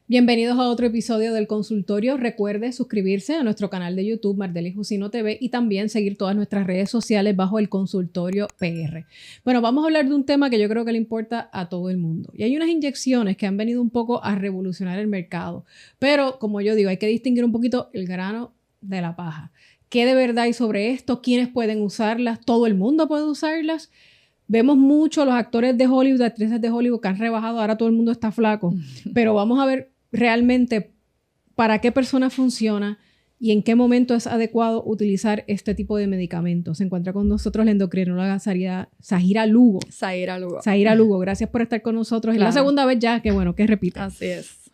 Bienvenidos a otro episodio del consultorio. Recuerde suscribirse a nuestro canal de YouTube Mardelis Jusino TV y también seguir todas nuestras redes sociales bajo el consultorio PR. Bueno, vamos a hablar de un tema que yo creo que le importa a todo el mundo. Y hay unas inyecciones que han venido un poco a revolucionar el mercado. Pero, como yo digo, hay que distinguir un poquito el grano de la paja. ¿Qué de verdad hay sobre esto? ¿Quiénes pueden usarlas? ¿Todo el mundo puede usarlas? Vemos mucho los actores de Hollywood, actrices de Hollywood que han rebajado, ahora todo el mundo está flaco. Pero vamos a ver realmente para qué persona funciona y en qué momento es adecuado utilizar este tipo de medicamentos. Se encuentra con nosotros la endocrinóloga Zahira Lugo. Zahira Lugo, gracias por estar con nosotros. Claro. Es la segunda vez ya, que bueno, que repita. Así es.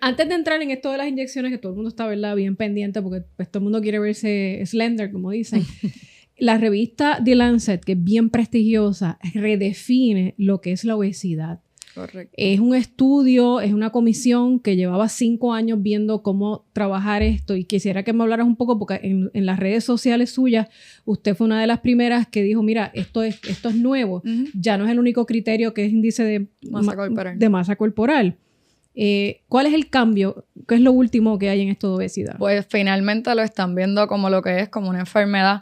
Antes de entrar en esto de las inyecciones, que todo el mundo está, ¿verdad?, bien pendiente, porque pues, todo el mundo quiere verse slender, como dicen. La revista The Lancet, que es bien prestigiosa, redefine lo que es la obesidad. Correcto. Es un estudio, es una comisión que llevaba 5 años viendo cómo trabajar esto, y quisiera que me hablaras un poco porque en las redes sociales suyas usted fue una de las primeras que dijo, mira, esto es nuevo, ya no es el único criterio que es índice de masa corporal. ¿Cuál es el cambio? ¿Qué es lo último que hay en esto de obesidad? Pues finalmente lo están viendo como lo que es, como una enfermedad.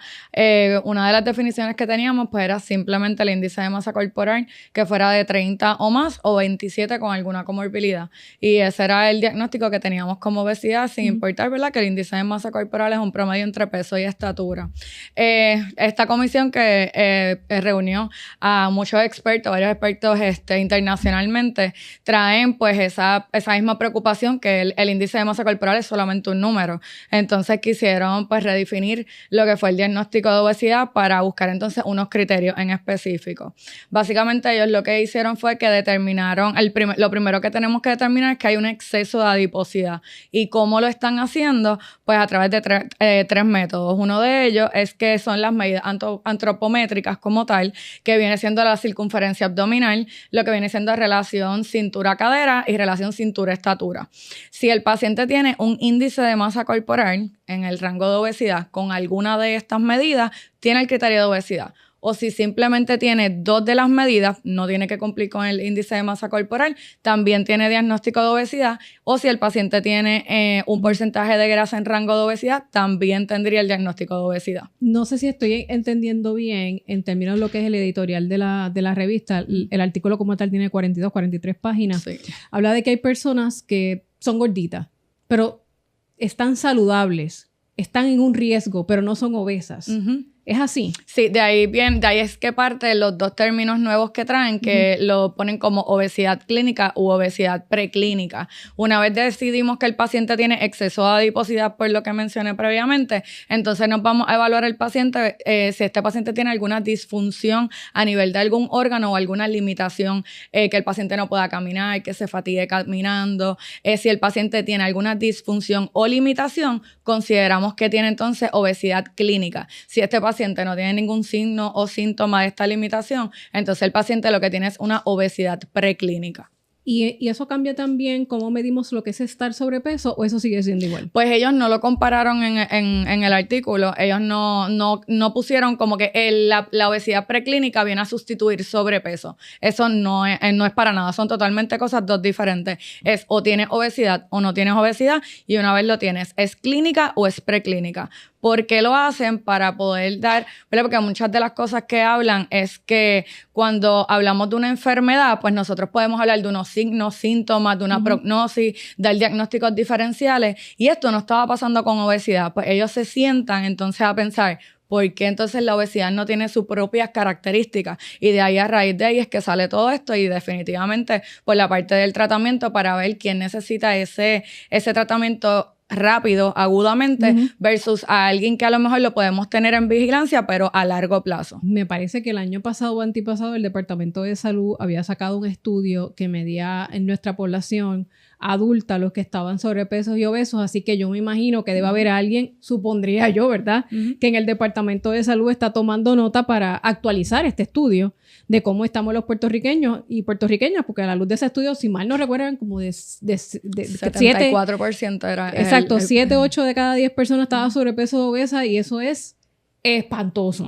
Una de las definiciones que teníamos pues era simplemente el índice de masa corporal que fuera de 30 o más o 27 con alguna comorbilidad. Y ese era el diagnóstico que teníamos como obesidad, sin importar, ¿verdad?, que el índice de masa corporal es un promedio entre peso y estatura. Esta comisión que reunió a muchos expertos, varios expertos internacionalmente, traen pues esa misma preocupación que el índice de masa corporal es solamente un número. Entonces quisieron pues redefinir lo que fue el diagnóstico de obesidad para buscar entonces unos criterios en específico. Básicamente ellos lo que hicieron fue que determinaron, lo primero que tenemos que determinar es que hay un exceso de adiposidad. ¿Y cómo lo están haciendo? Pues a través de tres métodos. Uno de ellos es que son las medidas antropométricas como tal, que viene siendo la circunferencia abdominal, lo que viene siendo relación cintura-cadera y relación cintura-estatura. Si el paciente tiene un índice de masa corporal en el rango de obesidad con alguna de estas medidas, tiene el criterio de obesidad. O si simplemente tiene 2 de las medidas, no tiene que cumplir con el índice de masa corporal, también tiene diagnóstico de obesidad. O si el paciente tiene un porcentaje de grasa en rango de obesidad, también tendría el diagnóstico de obesidad. No sé si estoy entendiendo bien en términos de lo que es el editorial de la revista. El artículo como tal tiene 42, 43 páginas. Sí. Habla de que hay personas que son gorditas, pero están saludables, están en un riesgo, pero no son obesas. ¿Es así? Sí, de ahí es que parte los 2 términos nuevos que traen, que lo ponen como obesidad clínica u obesidad preclínica. Una vez decidimos que el paciente tiene exceso de adiposidad, por lo que mencioné previamente, entonces nos vamos a evaluar al paciente si este paciente tiene alguna disfunción a nivel de algún órgano o alguna limitación, que el paciente no pueda caminar, que se fatigue caminando. Si el paciente tiene alguna disfunción o limitación, consideramos que tiene entonces obesidad clínica. Si este paciente no tiene ningún signo o síntoma de esta limitación, entonces el paciente lo que tiene es una obesidad preclínica. ¿Y eso cambia también cómo medimos lo que es estar sobrepeso o eso sigue siendo igual? Pues ellos no lo compararon en el artículo. Ellos no pusieron como que la obesidad preclínica viene a sustituir sobrepeso. Eso no es para nada. Son totalmente cosas 2 diferentes. Es o tienes obesidad o no tienes obesidad, y una vez lo tienes, ¿es clínica o es preclínica? ¿Por qué lo hacen? Para poder dar, ¿verdad? Porque muchas de las cosas que hablan es que cuando hablamos de una enfermedad, pues nosotros podemos hablar de unos signos, síntomas, de una prognosis, dar diagnósticos diferenciales, y esto no estaba pasando con obesidad. Pues ellos se sientan entonces a pensar, ¿por qué entonces la obesidad no tiene sus propias características? Y de ahí, a raíz de ahí, es que sale todo esto, y definitivamente pues la parte del tratamiento para ver quién necesita ese tratamiento rápido, agudamente, versus a alguien que a lo mejor lo podemos tener en vigilancia, pero a largo plazo. Me parece que el año pasado o antipasado el Departamento de Salud había sacado un estudio que medía en nuestra población adulta los que estaban sobrepesos y obesos, así que yo me imagino que debe haber alguien, supondría yo, ¿verdad?, que en el Departamento de Salud está tomando nota para actualizar este estudio de cómo estamos los puertorriqueños y puertorriqueñas, porque a la luz de ese estudio, si mal no recuerdan, como de 74% era. Exacto, 7, 8 de cada 10 personas estaban sobrepeso o obesa, y eso es espantoso.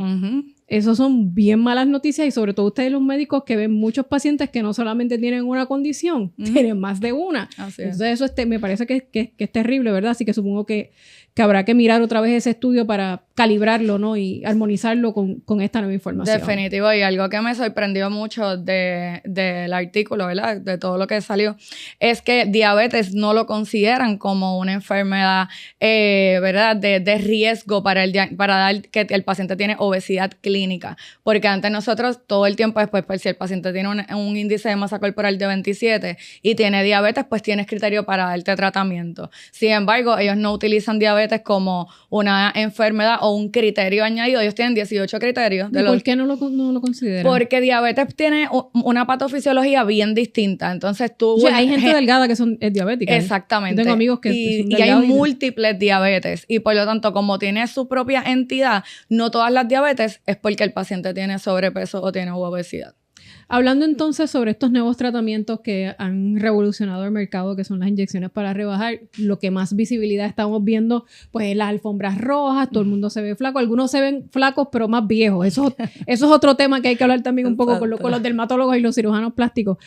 Eso son bien malas noticias y sobre todo ustedes los médicos que ven muchos pacientes que no solamente tienen una condición, tienen más de una. Así es. Entonces eso me parece que es terrible, ¿verdad? Así que supongo que habrá que mirar otra vez ese estudio para calibrarlo, ¿no? Y armonizarlo con esta nueva información. Definitivo, y algo que me sorprendió mucho del artículo, ¿verdad? De todo lo que salió, es que diabetes no lo consideran como una enfermedad, ¿verdad? De riesgo para dar que el paciente tiene obesidad clínica. Porque antes nosotros, todo el tiempo después, pues si el paciente tiene un índice de masa corporal de 27 y tiene diabetes, pues tienes criterio para darte tratamiento. Sin embargo, ellos no utilizan diabetes como una enfermedad o un criterio añadido. Ellos tienen 18 criterios. ¿Y por qué no lo consideran? Porque diabetes tiene una patofisiología bien distinta. Entonces tú... O sea, hay gente delgada que es diabética. Exactamente. Yo tengo amigos que son delgados. Y hay múltiples diabetes. Y por lo tanto, como tiene su propia entidad, no todas las diabetes es porque el paciente tiene sobrepeso o tiene obesidad. Hablando entonces sobre estos nuevos tratamientos que han revolucionado el mercado, que son las inyecciones para rebajar, lo que más visibilidad estamos viendo, pues es las alfombras rojas, todo el mundo se ve flaco, algunos se ven flacos pero más viejos. Eso es otro tema que hay que hablar también un poco con los dermatólogos y los cirujanos plásticos.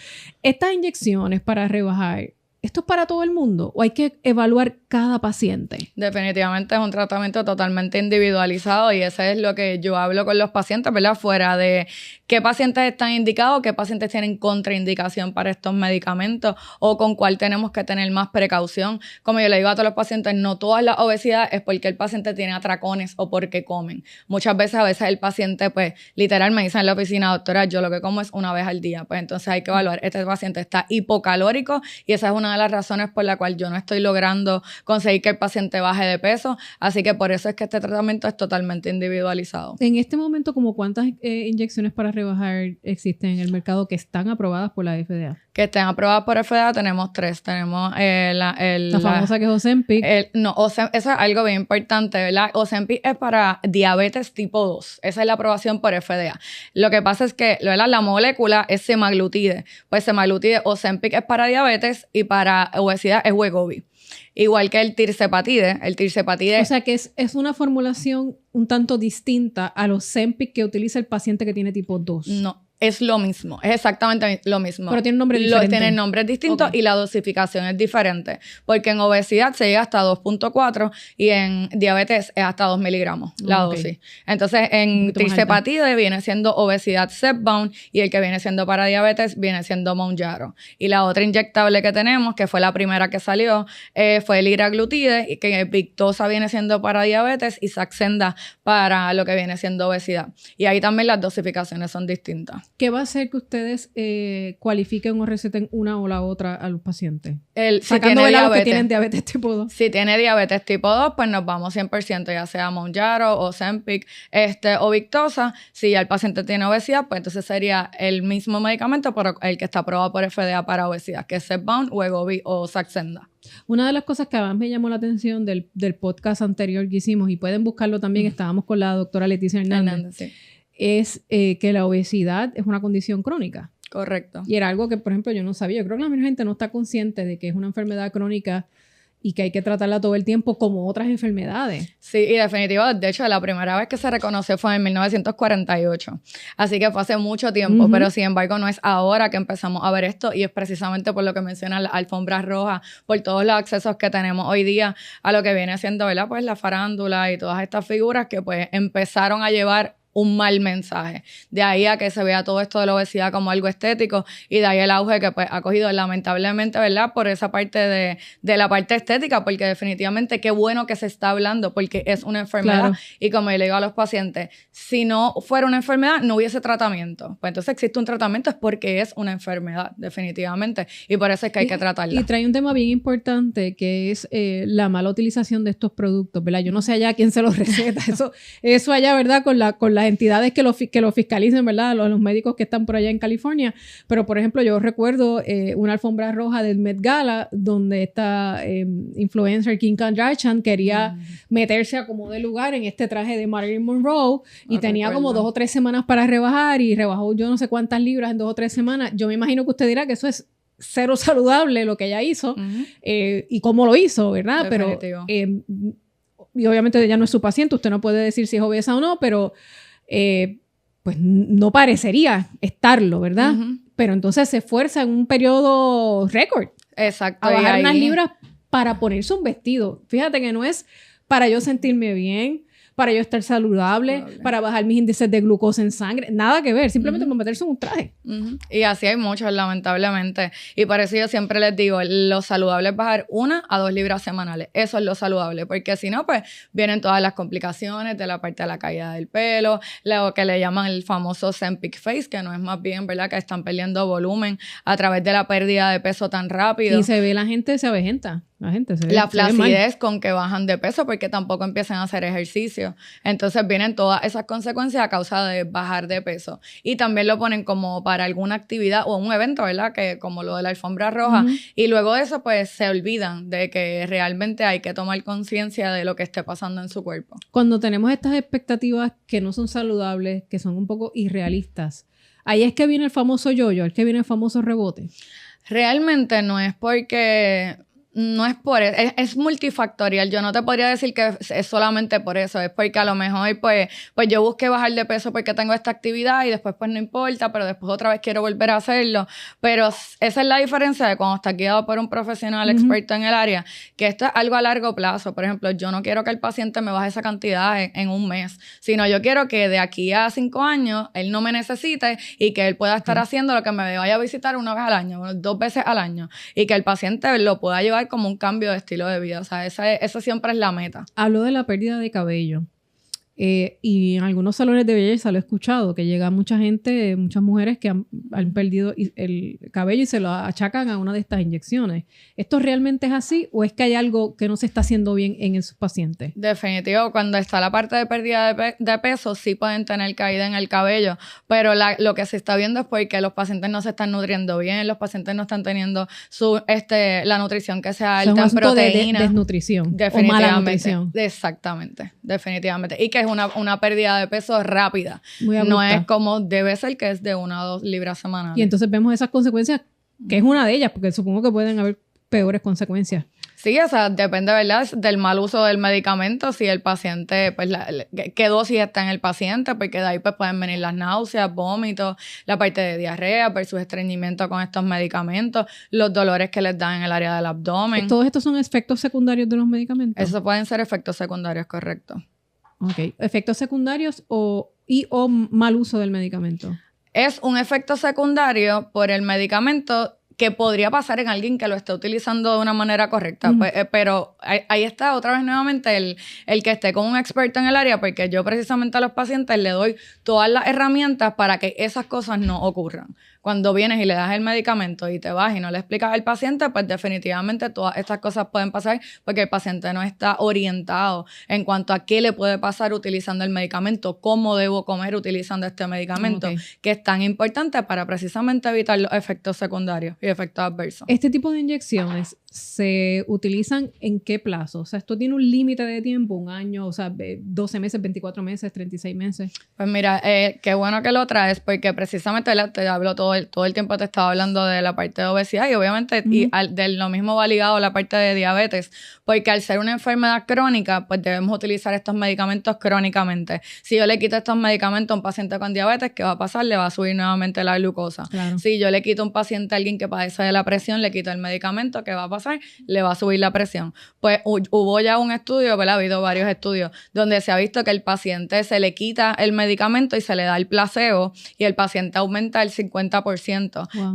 Estas inyecciones para rebajar, ¿esto es para todo el mundo o hay que evaluar cada paciente? Definitivamente es un tratamiento totalmente individualizado y eso es lo que yo hablo con los pacientes, ¿verdad? Fuera de qué pacientes están indicados, qué pacientes tienen contraindicación para estos medicamentos o con cuál tenemos que tener más precaución. Como yo le digo a todos los pacientes, no todas las obesidades es porque el paciente tiene atracones o porque comen. Muchas veces, el paciente, pues, literal me dice en la oficina, doctora, yo lo que como es una vez al día. Pues entonces hay que evaluar, este paciente está hipocalórico y esa es una de las razones por la cual yo no estoy logrando conseguir que el paciente baje de peso, así que por eso es que este tratamiento es totalmente individualizado. En este momento, ¿como cuántas inyecciones para rebajar existen en el mercado que están aprobadas por la FDA? Que estén aprobadas por FDA tenemos 3. Tenemos la famosa que es Ozempic. Eso es algo bien importante, ¿verdad? Ozempic es para diabetes tipo 2. Esa es la aprobación por FDA. Lo que pasa es que, ¿verdad? La molécula es semaglutide. Pues semaglutide, Ozempic es para diabetes y para obesidad es Wegovy. Igual que el tirzepatide. O sea que es una formulación un tanto distinta a los Ozempic que utiliza el paciente que tiene tipo 2. No. Es lo mismo, es exactamente lo mismo. Pero tiene nombres diferentes. Tienen nombres distintos y la dosificación es diferente. Porque en obesidad se llega hasta 2.4 y en diabetes es hasta 2 miligramos la dosis. Entonces, en tirzepatide viene siendo obesidad Zepbound y el que viene siendo para diabetes viene siendo Mounjaro. Y la otra inyectable que tenemos, que fue la primera que salió, fue el liraglutide, y que Victoza viene siendo para diabetes y Saxenda para lo que viene siendo obesidad. Y ahí también las dosificaciones son distintas. ¿Qué va a hacer que ustedes cualifiquen o receten una o la otra a los pacientes? Sacando de lado que tienen diabetes tipo 2. Si tiene diabetes tipo 2, pues nos vamos 100%, ya sea Mounjaro o Ozempic o Victoza. Si ya el paciente tiene obesidad, pues entonces sería el mismo medicamento, pero el que está aprobado por FDA para obesidad, que es Zepbound, Wegovy o Saxenda. Una de las cosas que más me llamó la atención del podcast anterior que hicimos, y pueden buscarlo también, estábamos con la doctora Leticia Hernández, sí, es que la obesidad es una condición crónica. Correcto. Y era algo que, por ejemplo, yo no sabía. Yo creo que la mayoría de gente no está consciente de que es una enfermedad crónica y que hay que tratarla todo el tiempo como otras enfermedades. Sí, y definitivo, de hecho, la primera vez que se reconoció fue en 1948. Así que fue hace mucho tiempo, pero sin embargo no es ahora que empezamos a ver esto y es precisamente por lo que mencionan las alfombras rojas, por todos los accesos que tenemos hoy día a lo que viene siendo, ¿verdad? Pues la farándula y todas estas figuras que pues empezaron a llevar un mal mensaje. De ahí a que se vea todo esto de la obesidad como algo estético y de ahí el auge que pues ha cogido lamentablemente, ¿verdad? Por esa parte de la parte estética, porque definitivamente qué bueno que se está hablando porque es una enfermedad. Claro. Y como yo le digo a los pacientes, si no fuera una enfermedad, no hubiese tratamiento. Pues entonces existe un tratamiento es porque es una enfermedad, definitivamente. Y por eso es que hay que tratarla. Y trae un tema bien importante que es la mala utilización de estos productos, ¿verdad? Yo no sé allá quién se los receta. Eso allá, ¿verdad? Con las entidades que lo fiscalicen, ¿verdad? Los médicos que están por allá en California. Pero, por ejemplo, yo recuerdo una alfombra roja del Met Gala donde esta influencer Kim Kardashian quería meterse a como de lugar en este traje de Marilyn Monroe y tenía como 2 o 3 semanas para rebajar y rebajó yo no sé cuántas libras en 2 o 3 semanas. Yo me imagino que usted dirá que eso es cero saludable lo que ella hizo y cómo lo hizo, ¿verdad? Definitivo. Pero y obviamente ella no es su paciente, usted no puede decir si es obesa o no, pero pues no parecería estarlo, ¿verdad? Pero entonces se esfuerza en un periodo récord Exacto. a bajar unas libras para ponerse un vestido. Fíjate que no es para yo sentirme bien, para yo estar saludable, para bajar mis índices de glucosa en sangre, nada que ver, simplemente para meterse en un traje. Y así hay muchos, lamentablemente. Y por eso yo siempre les digo, lo saludable es bajar 1 a 2 libras semanales. Eso es lo saludable, porque si no, pues vienen todas las complicaciones de la parte de la caída del pelo, lo que le llaman el famoso Ozempic face, que no es más bien, ¿verdad?, que están perdiendo volumen a través de la pérdida de peso tan rápido. Y se ve la gente, se avejenta. La flacidez con que bajan de peso porque tampoco empiezan a hacer ejercicio. Entonces vienen todas esas consecuencias a causa de bajar de peso. Y también lo ponen como para alguna actividad o un evento, ¿verdad? Que como lo de la alfombra roja. Y luego de eso, pues se olvidan de que realmente hay que tomar conciencia de lo que esté pasando en su cuerpo. Cuando tenemos estas expectativas que no son saludables, que son un poco irrealistas, ahí es que viene el famoso yo-yo, es que viene el famoso rebote. Realmente no es porque... No es por eso, es multifactorial. Yo no te podría decir que es solamente por eso, es porque a lo mejor pues yo busqué bajar de peso porque tengo esta actividad y después pues no importa, pero después otra vez quiero volver a hacerlo. Pero esa es la diferencia de cuando está guiado por un profesional experto en el área, que esto es algo a largo plazo. Por ejemplo, yo no quiero que el paciente me baje esa cantidad en un mes, sino yo quiero que de aquí a 5 años él no me necesite y que él pueda estar haciendo lo que me vaya a visitar 1 vez al año, 2 veces al año, y que el paciente lo pueda llevar como un cambio de estilo de vida. O sea, esa siempre es la meta. Hablo de la pérdida de cabello. Y en algunos salones de belleza lo he escuchado, que llega mucha gente, muchas mujeres que han perdido el cabello y se lo achacan a una de estas inyecciones. ¿Esto realmente es así o es que hay algo que no se está haciendo bien en esos pacientes? Definitivo, cuando está la parte de pérdida de peso, sí pueden tener caída en el cabello, pero lo que se está viendo es porque los pacientes no se están nutriendo bien, los pacientes no están teniendo la nutrición que sea alta en proteína. De desnutrición o mala nutrición. Exactamente, definitivamente. Y que es una pérdida de peso rápida. Muy abrupta. No es como debe ser, que es de 1 a 2 libras semanales. Y entonces vemos esas consecuencias, que es una de ellas, porque supongo que pueden haber peores consecuencias. Sí, o sea, depende, ¿verdad?, del mal uso del medicamento, si el paciente, pues, qué dosis está en el paciente, porque de ahí pues pueden venir las náuseas, vómitos, la parte de diarrea versus estreñimiento con estos medicamentos, los dolores que les dan en el área del abdomen. ¿Todos estos son efectos secundarios de los medicamentos? Esos pueden ser efectos secundarios, correcto. Ok. ¿Efectos secundarios o mal uso del medicamento? Es un efecto secundario por el medicamento que podría pasar en alguien que lo esté utilizando de una manera correcta. Pues, pero ahí está otra vez nuevamente el que esté con un experto en el área, porque yo precisamente a los pacientes le doy todas las herramientas para que esas cosas no ocurran. Cuando vienes y le das el medicamento y te vas y no le explicas al paciente, pues definitivamente todas estas cosas pueden pasar porque el paciente no está orientado en cuanto a qué le puede pasar utilizando el medicamento, cómo debo comer utilizando este medicamento, que es tan importante para precisamente evitar los efectos secundarios y efectos adversos. ¿Este tipo de inyecciones se utilizan en qué plazo? O sea, ¿esto tiene un límite de tiempo? ¿1 año? O sea, 12 meses, 24 meses, 36 meses. Pues mira, qué bueno que lo traes, porque precisamente te hablo todo el tiempo, te estaba hablando de la parte de obesidad y obviamente de lo mismo va ligado a la parte de diabetes, porque al ser una enfermedad crónica, pues debemos utilizar estos medicamentos crónicamente. Si yo le quito estos medicamentos a un paciente con diabetes, ¿qué va a pasar? Le va a subir nuevamente la glucosa. Claro. Si yo le quito a un paciente, a alguien que padece de la presión, le quito el medicamento, ¿qué va a pasar? Le va a subir la presión. Pues hubo ya un estudio, ¿verdad? Ha habido varios estudios donde se ha visto que el paciente se le quita el medicamento y se le da el placebo y el paciente aumenta el 50%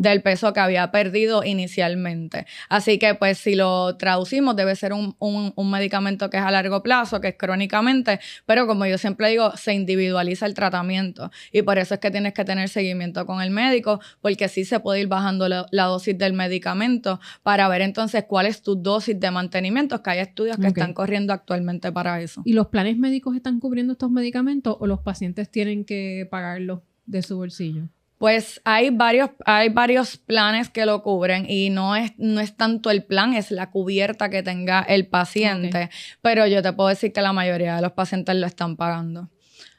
del peso que había perdido inicialmente. Así que pues si lo traducimos debe ser un medicamento que es a largo plazo, que es crónicamente, pero como yo siempre digo, se individualiza el tratamiento y por eso es que tienes que tener seguimiento con el médico, porque sí se puede ir bajando la dosis del medicamento para ver entonces cuál es tu dosis de mantenimiento, que hay estudios que están corriendo actualmente para eso. ¿Y los planes médicos están cubriendo estos medicamentos o los pacientes tienen que pagarlos de su bolsillo? Pues hay varios planes que lo cubren y no es tanto el plan, es la cubierta que tenga el paciente, pero yo te puedo decir que la mayoría de los pacientes lo están pagando.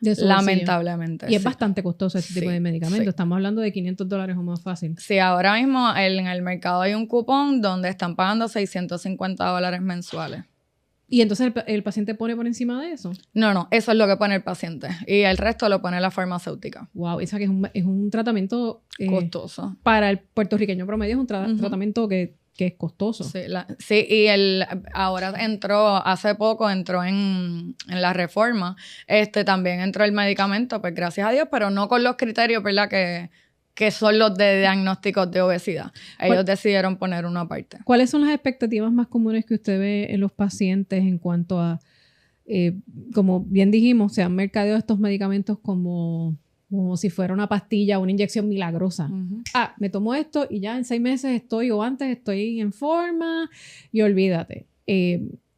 Lamentablemente. Y es bastante costoso este tipo de medicamentos. Estamos hablando de $500 o más fácil. Sí, ahora mismo en el mercado hay un cupón donde están pagando $650 mensuales. ¿Y entonces el paciente pone por encima de eso? No, eso es lo que pone el paciente. Y el resto lo pone la farmacéutica. Wow, esa que es un tratamiento... costoso. Para el puertorriqueño promedio es un tratamiento que es costoso. Sí, y ahora hace poco entró en la reforma, también entró el medicamento, pues gracias a Dios, pero no con los criterios, ¿verdad? Que son los de diagnósticos de obesidad. Ellos decidieron poner una aparte. ¿Cuáles son las expectativas más comunes que usted ve en los pacientes en cuanto a, como bien dijimos, se han mercadeado estos medicamentos como si fuera una pastilla o una inyección milagrosa? Me tomo esto y ya en 6 meses o antes estoy en forma y olvídate.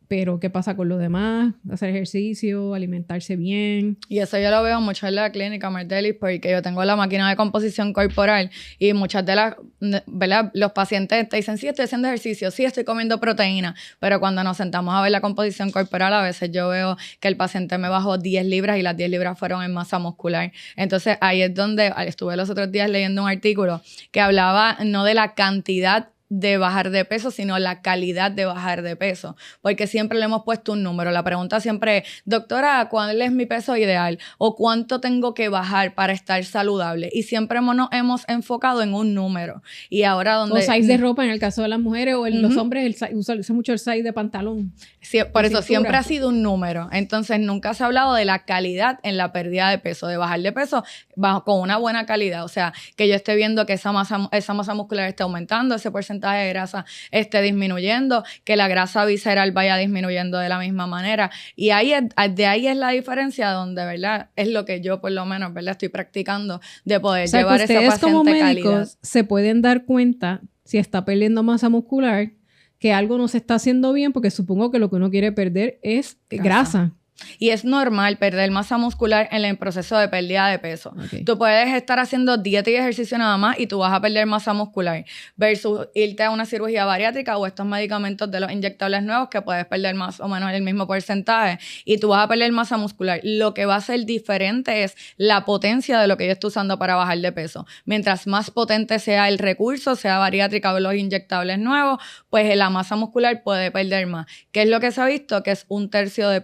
Pero ¿qué pasa con lo demás? Hacer ejercicio, alimentarse bien. Y eso yo lo veo mucho en la clínica, Mardelis, porque yo tengo la máquina de composición corporal y muchas de las, ¿verdad? Los pacientes te dicen, sí, estoy haciendo ejercicio, sí, estoy comiendo proteína, pero cuando nos sentamos a ver la composición corporal, a veces yo veo que el paciente me bajó 10 libras y las 10 libras fueron en masa muscular. Entonces ahí es donde estuve los otros días leyendo un artículo que hablaba no de la cantidad de bajar de peso, sino la calidad de bajar de peso, porque siempre le hemos puesto un número. La pregunta siempre es, doctora, ¿cuál es mi peso ideal? ¿O cuánto tengo que bajar para estar saludable? Y siempre nos hemos enfocado en un número. Y ahora donde... O size de ropa en el caso de las mujeres, o los hombres usa mucho el size de pantalón. Sí, por eso siempre ha sido un número. Entonces nunca se ha hablado de la calidad en la pérdida de peso, de bajar de peso con una buena calidad. O sea, que yo esté viendo que esa masa muscular está aumentando, ese porcentaje de grasa esté disminuyendo, que la grasa visceral vaya disminuyendo de la misma manera. Y de ahí es la diferencia donde, ¿verdad? Es lo que yo por lo menos, ¿verdad? Estoy practicando de poder llevar a ese paciente como médicos calidad. Se pueden dar cuenta si está perdiendo masa muscular que algo no se está haciendo bien, porque supongo que lo que uno quiere perder es grasa. Y es normal perder masa muscular en el proceso de pérdida de peso. Okay. Tú puedes estar haciendo dieta y ejercicio nada más y tú vas a perder masa muscular versus irte a una cirugía bariátrica o estos medicamentos de los inyectables nuevos que puedes perder más o menos el mismo porcentaje y tú vas a perder masa muscular. Lo que va a ser diferente es la potencia de lo que yo estoy usando para bajar de peso. Mientras más potente sea el recurso, sea bariátrica o los inyectables nuevos, pues la masa muscular puede perder más. ¿Qué es lo que se ha visto? Que es un tercio de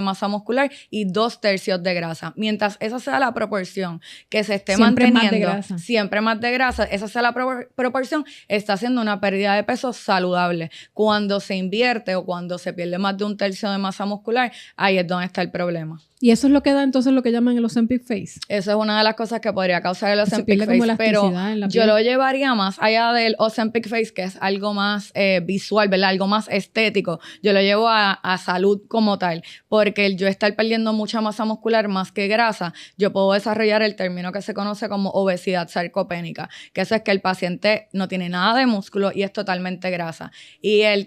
masa muscular y 2/3 de grasa. Mientras esa sea la proporción que se esté manteniendo, siempre más de grasa, esa sea la proporción, está haciendo una pérdida de peso saludable. Cuando se invierte o cuando se pierde más de 1/3 de masa muscular, ahí es donde está el problema. Y eso es lo que da entonces lo que llaman el Ozempic Face. Eso es una de las cosas que podría causar el Ozempic Face, pero yo lo llevaría más allá del Ozempic Face, que es algo más visual, ¿verdad? Algo más estético. Yo lo llevo a salud como tal, porque el yo estar perdiendo mucha masa muscular más que grasa, yo puedo desarrollar el término que se conoce como obesidad sarcopénica, que eso es que el paciente no tiene nada de músculo y es totalmente grasa. Y el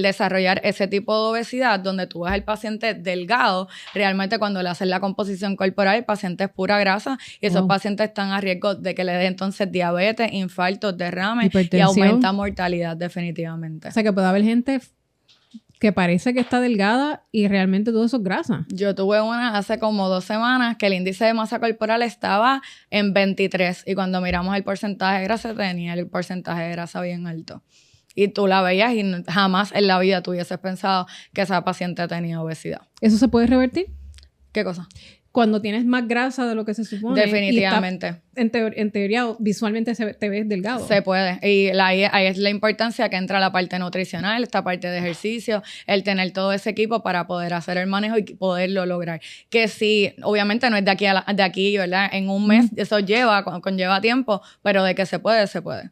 desarrollar ese tipo de obesidad, donde tú ves al paciente delgado, realmente cuando le hacen la composición corporal, el paciente es pura grasa y esos pacientes están a riesgo de que le dé entonces diabetes, infartos, derrames y aumenta mortalidad definitivamente. O sea que puede haber gente que parece que está delgada y realmente todo eso es grasa. Yo tuve una hace como 2 semanas que el índice de masa corporal estaba en 23 y cuando miramos el porcentaje de grasa tenía el porcentaje de grasa bien alto. Y tú la veías y jamás en la vida tú hubieses pensado que esa paciente tenía obesidad. ¿Eso se puede revertir? ¿Qué cosa? Cuando tienes más grasa de lo que se supone. Definitivamente. En teoría, visualmente te ves delgado. Se puede. Y ahí es la importancia que entra la parte nutricional, esta parte de ejercicio, el tener todo ese equipo para poder hacer el manejo y poderlo lograr. Que sí, obviamente no es de aquí, ¿verdad? En un mes eso conlleva tiempo, pero de que se puede, se puede.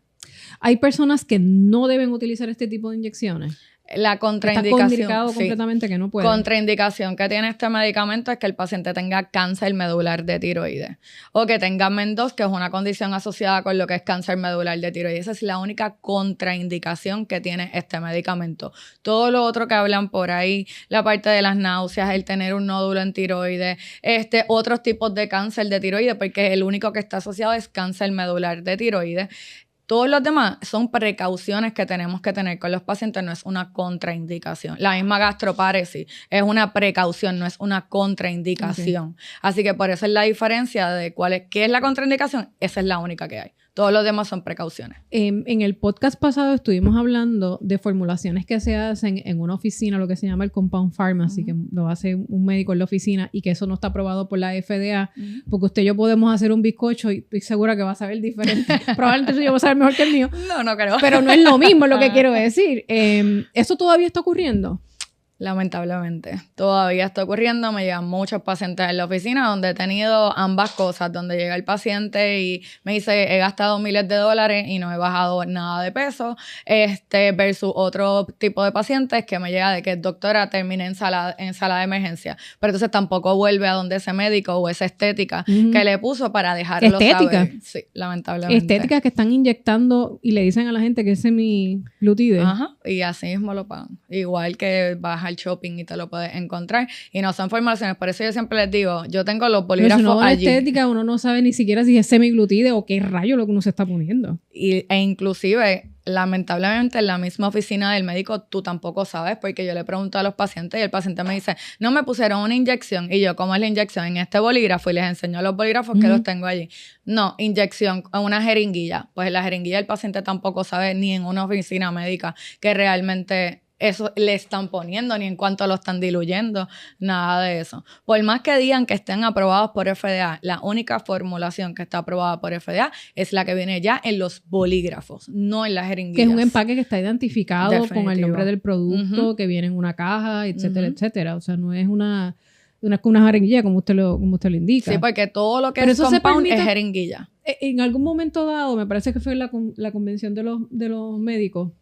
Hay personas que no deben utilizar este tipo de inyecciones. La contraindicación. Está contraindicado completamente que no puede. Contraindicación que tiene este medicamento es que el paciente tenga cáncer medular de tiroides o que tenga MEN2, que es una condición asociada con lo que es cáncer medular de tiroides. Esa es la única contraindicación que tiene este medicamento. Todo lo otro que hablan por ahí, la parte de las náuseas, el tener un nódulo en tiroides, otros tipos de cáncer de tiroides, porque el único que está asociado es cáncer medular de tiroides. Todos los demás son precauciones que tenemos que tener con los pacientes, no es una contraindicación. La misma gastroparesis es una precaución, no es una contraindicación. Okay. Así que por eso es la diferencia de qué es la contraindicación, esa es la única que hay. Todos los demás son precauciones. En el podcast pasado estuvimos hablando de formulaciones que se hacen en una oficina, lo que se llama el compound pharmacy, que lo hace un médico en la oficina y que eso no está aprobado por la FDA, porque usted y yo podemos hacer un bizcocho y estoy segura que va a saber diferente. Probablemente el suyo va a saber mejor que el mío. No creo. Pero no es lo mismo, es lo que quiero decir. ¿Eso todavía está ocurriendo? Lamentablemente, todavía está ocurriendo. Me llegan muchos pacientes en la oficina donde he tenido ambas cosas, donde llega el paciente y me dice, he gastado miles de dólares y no he bajado nada de peso, versus otro tipo de pacientes que me llega de que doctora, terminé en sala de emergencia, pero entonces tampoco vuelve a donde ese médico o esa estética que le puso para dejarlo saber. Sí, lamentablemente. Estéticas que están inyectando y le dicen a la gente que es semiglutide. Ajá, y así mismo lo pagan. Igual que baja al shopping y te lo puedes encontrar y no son formulaciones, por eso yo siempre les digo, yo tengo los bolígrafos pero si no allí. estética uno no sabe ni siquiera si es semiglutide o qué rayo lo que uno se está poniendo. E inclusive lamentablemente en la misma oficina del médico tú tampoco sabes, porque yo le pregunto a los pacientes y el paciente me dice, no me pusieron una inyección, y yo, ¿cómo es la inyección? En este bolígrafo, y les enseño los bolígrafos que los tengo allí. No, inyección en una jeringuilla. Pues la jeringuilla el paciente tampoco sabe ni en una oficina médica que realmente eso le están poniendo, ni en cuanto lo están diluyendo, nada de eso. Por más que digan que estén aprobados por FDA, la única formulación que está aprobada por FDA es la que viene ya en los bolígrafos, no en las jeringuillas. Que es un empaque que está identificado Definitivo. Con el nombre del producto, que viene en una caja, etcétera, etcétera. O sea, no es una jeringuilla como usted lo indica. Sí, porque todo lo que es compound es jeringuilla. En algún momento dado, me parece que fue la convención de los médicos,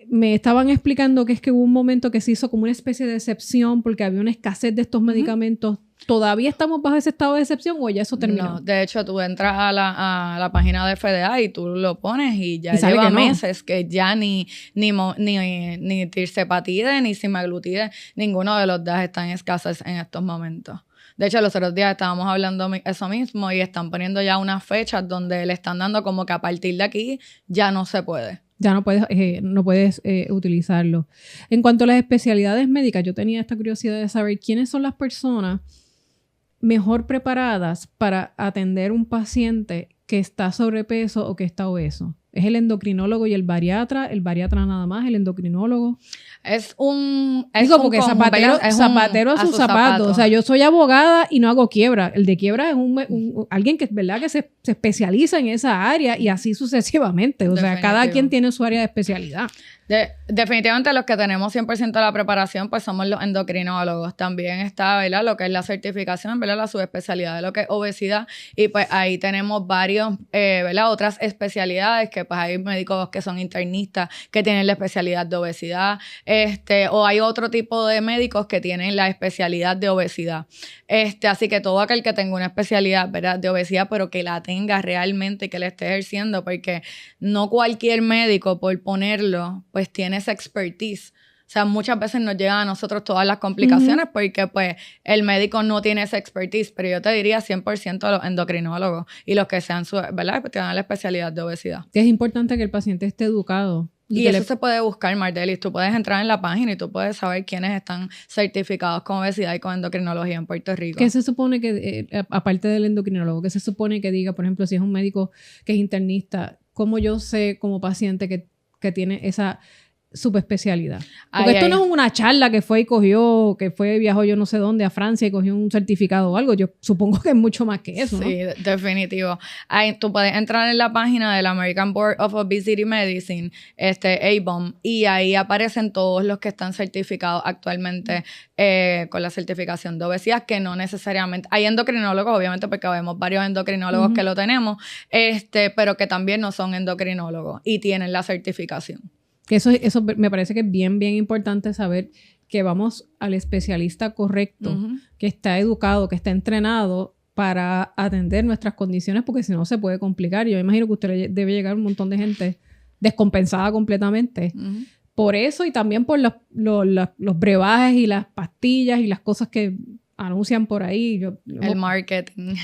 me estaban explicando que es que hubo un momento que se hizo como una especie de excepción porque había una escasez de estos medicamentos. ¿Todavía estamos bajo ese estado de excepción o ya eso terminó? No, de hecho, tú entras a la página de FDA y tú lo pones y ya lleva meses que ya ni tirzepatide ni semaglutide, ninguno de los dos están escasos en estos momentos. De hecho, los otros días estábamos hablando eso mismo y están poniendo ya unas fechas donde le están dando como que a partir de aquí ya no se puede. Ya no puedes utilizarlo. En cuanto a las especialidades médicas, yo tenía esta curiosidad de saber quiénes son las personas mejor preparadas para atender un paciente que está sobrepeso o que está obeso. ¿Es el endocrinólogo y el bariatra nada más, el endocrinólogo? Porque zapatero a sus zapatos. O sea, yo soy abogada y no hago quiebra. El de quiebra es alguien que, ¿verdad?, que se especializa en esa área y así sucesivamente. O sea, cada quien tiene su área de especialidad. Definitivamente los que tenemos 100% de la preparación pues somos los endocrinólogos. También está, ¿verdad?, lo que es la certificación, ¿verdad?, la subespecialidad de lo que es obesidad, y pues ahí tenemos varios, ¿verdad?, otras especialidades que pues hay médicos que son internistas que tienen la especialidad de obesidad, o hay otro tipo de médicos que tienen la especialidad de obesidad. Así que todo aquel que tenga una especialidad, ¿verdad?, de obesidad, pero que la tenga realmente, que la esté ejerciendo, porque no cualquier médico, por ponerlo, pues tiene esa expertise. O sea, muchas veces nos llegan a nosotros todas las complicaciones porque pues el médico no tiene esa expertise, pero yo te diría 100% a los endocrinólogos y los que sean, ¿verdad?, que tengan la especialidad de obesidad. Es importante que el paciente esté educado. Y eso se puede buscar, Mardelis. Tú puedes entrar en la página y tú puedes saber quiénes están certificados con obesidad y con endocrinología en Puerto Rico. ¿Qué se supone que, aparte del endocrinólogo, qué se supone que diga, por ejemplo, si es un médico que es internista, cómo yo sé como paciente que tiene esa subespecialidad? Porque esto no es una charla que viajó yo no sé dónde a Francia y cogió un certificado o algo. Yo supongo que es mucho más que eso, sí, ¿no? Definitivo. Tú puedes entrar en la página de la American Board of Obesity Medicine, ABOM, y ahí aparecen todos los que están certificados actualmente con la certificación de obesidad, que no necesariamente... Hay endocrinólogos, obviamente, porque vemos varios endocrinólogos que lo tenemos, pero que también no son endocrinólogos y tienen la certificación. Que eso me parece que es bien, bien importante saber que vamos al especialista correcto, que está educado, que está entrenado para atender nuestras condiciones, porque si no se puede complicar. Yo imagino que usted debe llegar a un montón de gente descompensada completamente. Por eso y también por los brebajes y las pastillas y las cosas que anuncian por ahí. El marketing.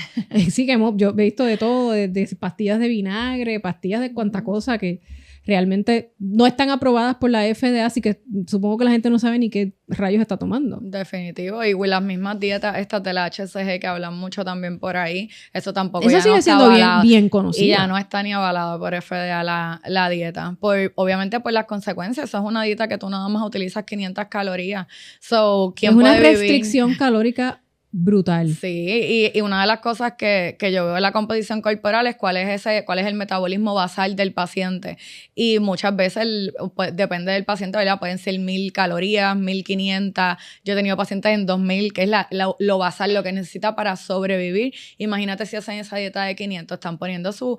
Sí, yo he visto de todo, de pastillas de vinagre, pastillas de cuanta cosa que realmente no están aprobadas por la FDA, así que supongo que la gente no sabe ni qué rayos está tomando. Definitivo, y las mismas dietas estas de la HCG que hablan mucho también por ahí, eso tampoco eso ya sigue no está siendo avalado, bien conocido. y ya no está ni avalado por FDA la dieta, obviamente por las consecuencias. Eso es una dieta que tú nada más utilizas 500 calorías, so, ¿quién es una puede vivir? restricción calórica brutal. Sí, y una de las cosas que yo veo en la composición corporal es cuál es el metabolismo basal del paciente. Y muchas veces, pues, depende del paciente, ¿verdad? Pueden ser 1000 calorías, 1500. Yo he tenido pacientes en 2000, que es lo basal, lo que necesita para sobrevivir. Imagínate si hacen esa dieta de 500, están poniendo su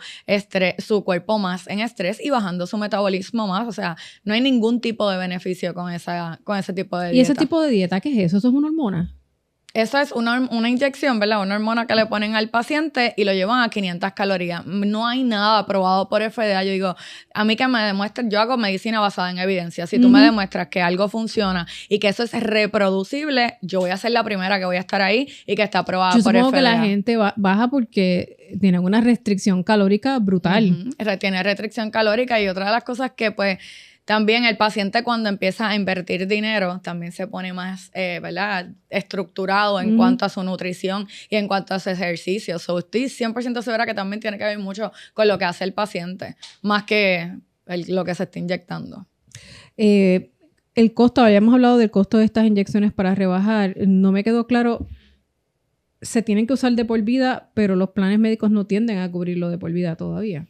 cuerpo más en estrés y bajando su metabolismo más. O sea, no hay ningún tipo de beneficio con ese tipo de dieta. ¿Y ese tipo de dieta qué es eso? ¿Eso es una hormona? Eso es una inyección, ¿verdad? Una hormona que le ponen al paciente y lo llevan a 500 calorías. No hay nada aprobado por FDA. Yo digo, a mí que me demuestren, yo hago medicina basada en evidencia. Si tú me demuestras que algo funciona y que eso es reproducible, yo voy a ser la primera que voy a estar ahí y que está aprobada por FDA. Yo supongo que la gente baja porque tienen una restricción calórica brutal. Tiene restricción calórica, y otra de las cosas que pues también el paciente cuando empieza a invertir dinero también se pone más, ¿verdad? Estructurado en cuanto a su nutrición y en cuanto a su ejercicio. So, estoy 100% segura que también tiene que ver mucho con lo que hace el paciente, más que lo que se está inyectando. El costo, habíamos hablado del costo de estas inyecciones para rebajar. No me quedó claro, se tienen que usar de por vida, pero los planes médicos no tienden a cubrirlo de por vida todavía.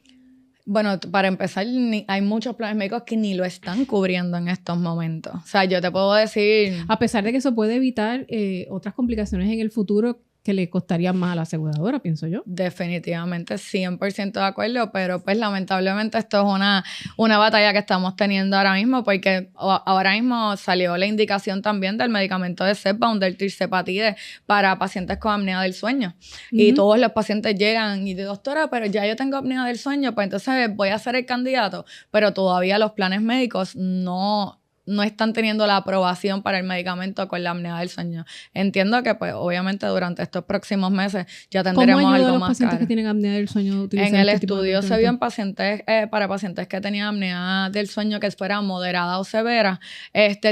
Bueno, para empezar, hay muchos planes médicos que ni lo están cubriendo en estos momentos. O sea, yo te puedo decir... A pesar de que eso puede evitar otras complicaciones en el futuro que le costarían más a la aseguradora, pienso yo. Definitivamente, 100% de acuerdo, pero pues lamentablemente esto es una batalla que estamos teniendo ahora mismo, porque ahora mismo salió la indicación también del medicamento de Zepbound, del tirzepatide, para pacientes con apnea del sueño. Y todos los pacientes llegan y dicen, doctora, pero ya yo tengo apnea del sueño, pues entonces voy a ser el candidato, pero todavía los planes médicos no están teniendo la aprobación para el medicamento con la apnea del sueño. Entiendo que, pues, obviamente durante estos próximos meses ya tendremos algo más caro. ¿Cómo ayuda a los pacientes que tienen apnea del sueño? En el estudio se vio en pacientes, para pacientes que tenían apnea del sueño que fuera moderada o severa,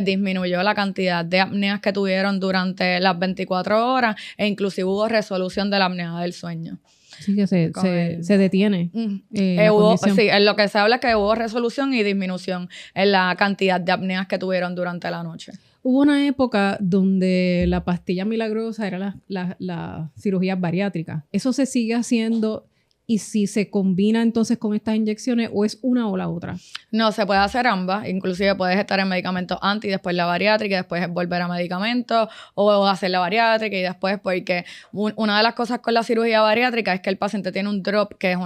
disminuyó la cantidad de apneas que tuvieron durante las 24 horas e inclusive hubo resolución de la apnea del sueño. Sí, que se detiene. Sí, en lo que se habla es que hubo resolución y disminución en la cantidad de apneas que tuvieron durante la noche. Hubo una época donde la pastilla milagrosa era la cirugía bariátrica. ¿Eso se sigue haciendo? ¿Y si se combina entonces con estas inyecciones o es una o la otra? No, se puede hacer ambas. Inclusive puedes estar en medicamentos antes y después la bariátrica y después volver a medicamentos, o hacer la bariátrica y después, porque una de las cosas con la cirugía bariátrica es que el paciente tiene un drop, que es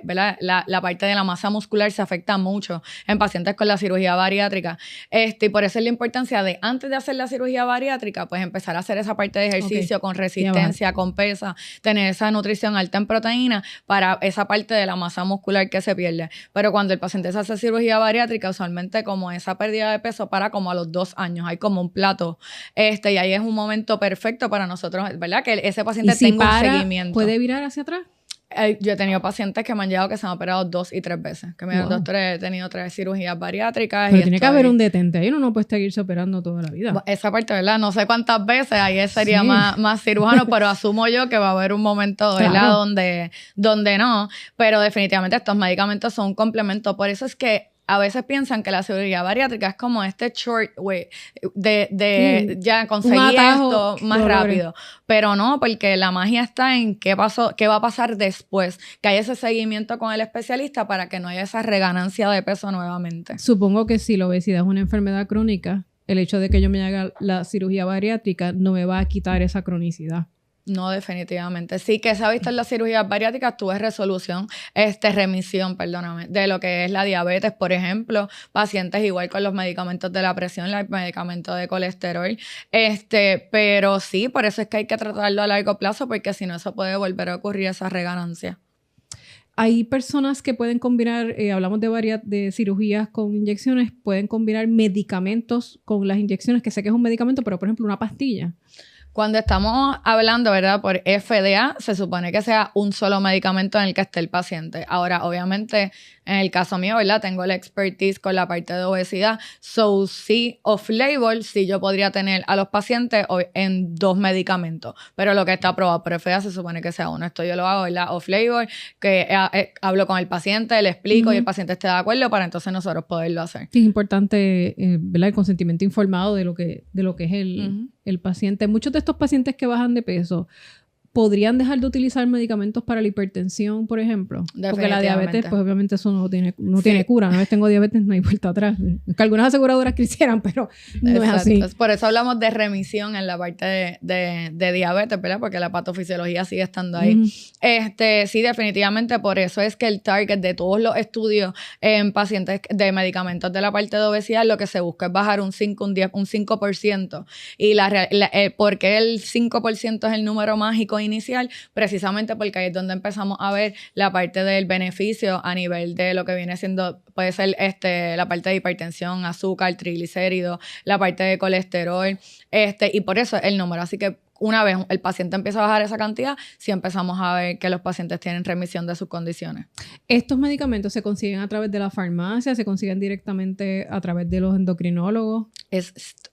¿verdad? La parte de la masa muscular se afecta mucho en pacientes con la cirugía bariátrica. Y por eso es la importancia de, antes de hacer la cirugía bariátrica, pues empezar a hacer esa parte de ejercicio con resistencia, con pesa, tener esa nutrición alta en proteína para esa parte de la masa muscular que se pierde. Pero cuando el paciente se hace cirugía bariátrica, usualmente como esa pérdida de peso para como a los 2 años, hay como un plato, y ahí es un momento perfecto para nosotros, ¿verdad? Que ese paciente tenga un seguimiento. ¿Puede virar hacia atrás? Yo he tenido pacientes que me han llegado que se han operado 2 y 3 veces. Que me han doctor, he tenido 3 cirugías bariátricas. Pero tiene que haber un detente ahí, uno no puede seguirse operando toda la vida. Esa parte, ¿verdad? No sé cuántas veces, ahí sería más cirujano, pero asumo yo que va a haber un momento, ¿verdad? Claro. Donde no. Pero definitivamente estos medicamentos son un complemento. Por eso es que a veces piensan que la cirugía bariátrica es como short way de ya conseguir esto más rápido. Pero no, porque la magia está en qué va a pasar después, que haya ese seguimiento con el especialista para que no haya esa reganancia de peso nuevamente. Supongo que si la obesidad es una enfermedad crónica, el hecho de que yo me haga la cirugía bariátrica no me va a quitar esa cronicidad. No, definitivamente. Sí, que se ha visto en las cirugías bariátricas, tuve remisión, de lo que es la diabetes, por ejemplo, pacientes igual con los medicamentos de la presión, los medicamentos de colesterol, pero sí, por eso es que hay que tratarlo a largo plazo, porque si no, eso puede volver a ocurrir esa reganancia. Hay personas que pueden combinar, hablamos de cirugías con inyecciones, pueden combinar medicamentos con las inyecciones, que sé que es un medicamento, pero por ejemplo una pastilla. Cuando estamos hablando, ¿verdad? Por FDA, se supone que sea un solo medicamento en el que esté el paciente. Ahora, obviamente, En el caso mío, ¿verdad? Tengo la expertise con la parte de obesidad. So, sí, off-label, sí yo podría tener a los pacientes en 2 medicamentos. Pero lo que está aprobado por FDA se supone que sea uno. Esto yo lo hago, ¿verdad? Off-label, que hablo con el paciente, le explico y el paciente esté de acuerdo para entonces nosotros poderlo hacer. Sí, es importante, ¿verdad? El consentimiento informado de lo que es el paciente. Muchos de estos pacientes que bajan de peso ¿podrían dejar de utilizar medicamentos para la hipertensión, por ejemplo? Porque la diabetes, pues obviamente eso no tiene cura. Una vez tengo diabetes, no hay vuelta atrás. Que algunas aseguradoras quisieran, pero no es así. Por eso hablamos de remisión en la parte de diabetes, ¿verdad? Porque la patofisiología sigue estando ahí. Sí, definitivamente por eso es que el target de todos los estudios en pacientes de medicamentos de la parte de obesidad, lo que se busca es bajar un 5, un 10, un 5%. Y ¿por qué el 5% es el número mágico inicial? Precisamente porque ahí es donde empezamos a ver la parte del beneficio a nivel de lo que viene siendo, puede ser la parte de hipertensión, azúcar, triglicéridos, la parte de colesterol, y por eso el número. Así que una vez el paciente empieza a bajar esa cantidad, sí empezamos a ver que los pacientes tienen remisión de sus condiciones. ¿Estos medicamentos se consiguen a través de la farmacia? ¿Se consiguen directamente a través de los endocrinólogos?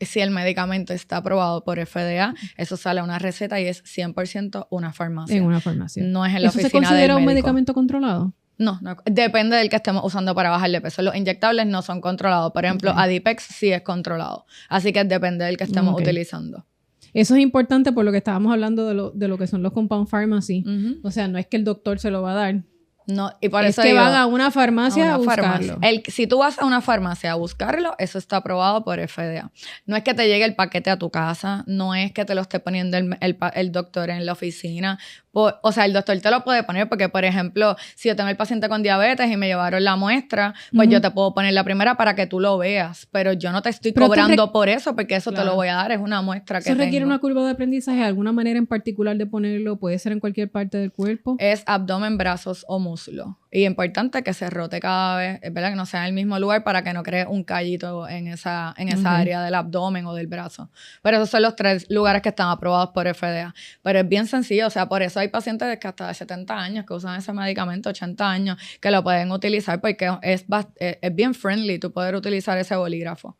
Si el medicamento está aprobado por FDA, eso sale a una receta y es 100% una farmacia. En una farmacia. No es en la oficina del médico. ¿Eso se considera un medicamento controlado? No, depende del que estemos usando para bajar de peso. Los inyectables no son controlados. Por ejemplo, Adipex sí es controlado. Así que depende del que estemos utilizando. Eso es importante por lo que estábamos hablando de lo que son los compound pharmacy. O sea, no es que el doctor se lo va a dar. No, y por es eso que van a una farmacia a buscarlo. Si tú vas a una farmacia a buscarlo, eso está aprobado por FDA. No es que te llegue el paquete a tu casa, no es que te lo esté poniendo el doctor en la oficina. O sea, el doctor te lo puede poner porque, por ejemplo, si yo tengo el paciente con diabetes y me llevaron la muestra, pues yo te puedo poner la primera para que tú lo veas, pero yo no te estoy cobrando por eso porque eso te lo voy a dar, es una muestra que tengo. ¿Eso requiere una curva de aprendizaje? ¿Alguna manera en particular de ponerlo? ¿Puede ser en cualquier parte del cuerpo? Es abdomen, brazos o muslo. Y es importante que se rote cada vez, es verdad, que no sea en el mismo lugar para que no cree un callito en esa área del abdomen o del brazo. Pero esos son los 3 lugares que están aprobados por FDA. Pero es bien sencillo, o sea, por eso hay pacientes que hasta de 70 años que usan ese medicamento, 80 años, que lo pueden utilizar porque es bien friendly tú poder utilizar ese bolígrafo.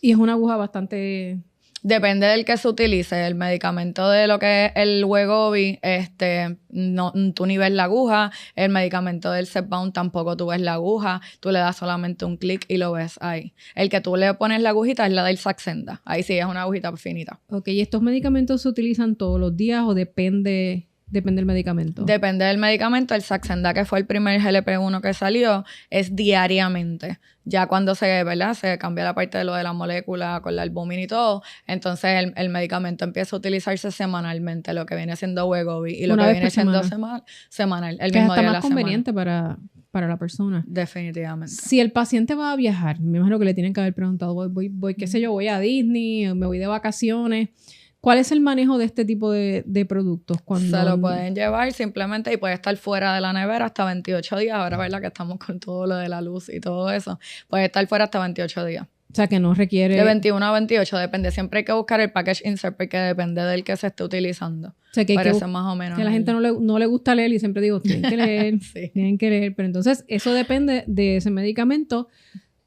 Y es una aguja bastante... Depende del que se utilice. El medicamento de lo que es el Wegovy, tú ni ves la aguja. El medicamento del Zepbound tampoco tú ves la aguja. Tú le das solamente un clic y lo ves ahí. El que tú le pones la agujita es la del Saxenda. Ahí sí es una agujita finita. Ok, ¿y estos medicamentos se utilizan todos los días o depende del medicamento? Depende del medicamento. El Saxenda, que fue el primer GLP-1 que salió, es diariamente. Ya cuando se cambia la parte de lo de la molécula con la albúmina y todo, entonces el medicamento empieza a utilizarse semanalmente, lo que viene siendo Wegovy y lo que viene siendo semanal, el mismo día de la semana. Que es más conveniente para la persona. Definitivamente. Si el paciente va a viajar, me imagino que le tienen que haber preguntado, voy qué sé yo, voy a Disney, me voy de vacaciones... ¿Cuál es el manejo de este tipo de productos? Se lo pueden llevar simplemente y puede estar fuera de la nevera hasta 28 días. Ahora, ¿verdad? Que estamos con todo lo de la luz y todo eso. Puede estar fuera hasta 28 días. O sea, que no requiere... De 21 a 28, depende. Siempre hay que buscar el package insert porque depende del que se esté utilizando. O sea, que parece más o menos. Que a la gente no le gusta leer y siempre digo, tienen que leer, tienen que leer. Pero entonces, eso depende de ese medicamento...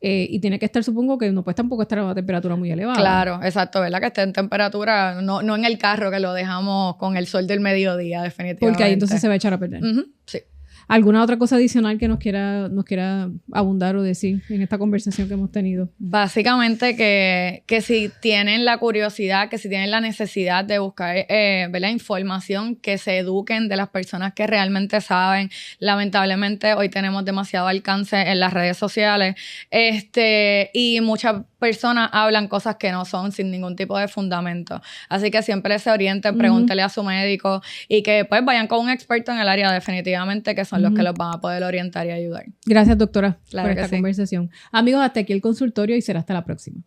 y tiene que estar, supongo que no puede tampoco estar a una temperatura muy elevada. Claro, exacto, ¿verdad? Que esté en temperatura, no en el carro que lo dejamos con el sol del mediodía, definitivamente. Porque ahí entonces se va a echar a perder. Sí. ¿Alguna otra cosa adicional que nos quiera abundar o decir en esta conversación que hemos tenido? Básicamente que si tienen la curiosidad, que si tienen la necesidad de buscar ¿verdad? Información, que se eduquen de las personas que realmente saben. Lamentablemente hoy tenemos demasiado alcance en las redes sociales y muchas personas hablan cosas que no son sin ningún tipo de fundamento. Así que siempre se orienten, pregúntenle a su médico y que pues vayan con un experto en el área definitivamente, que son los que los van a poder orientar y ayudar. Gracias, doctora, claro por esta conversación. Amigos, hasta aquí el consultorio y será hasta la próxima.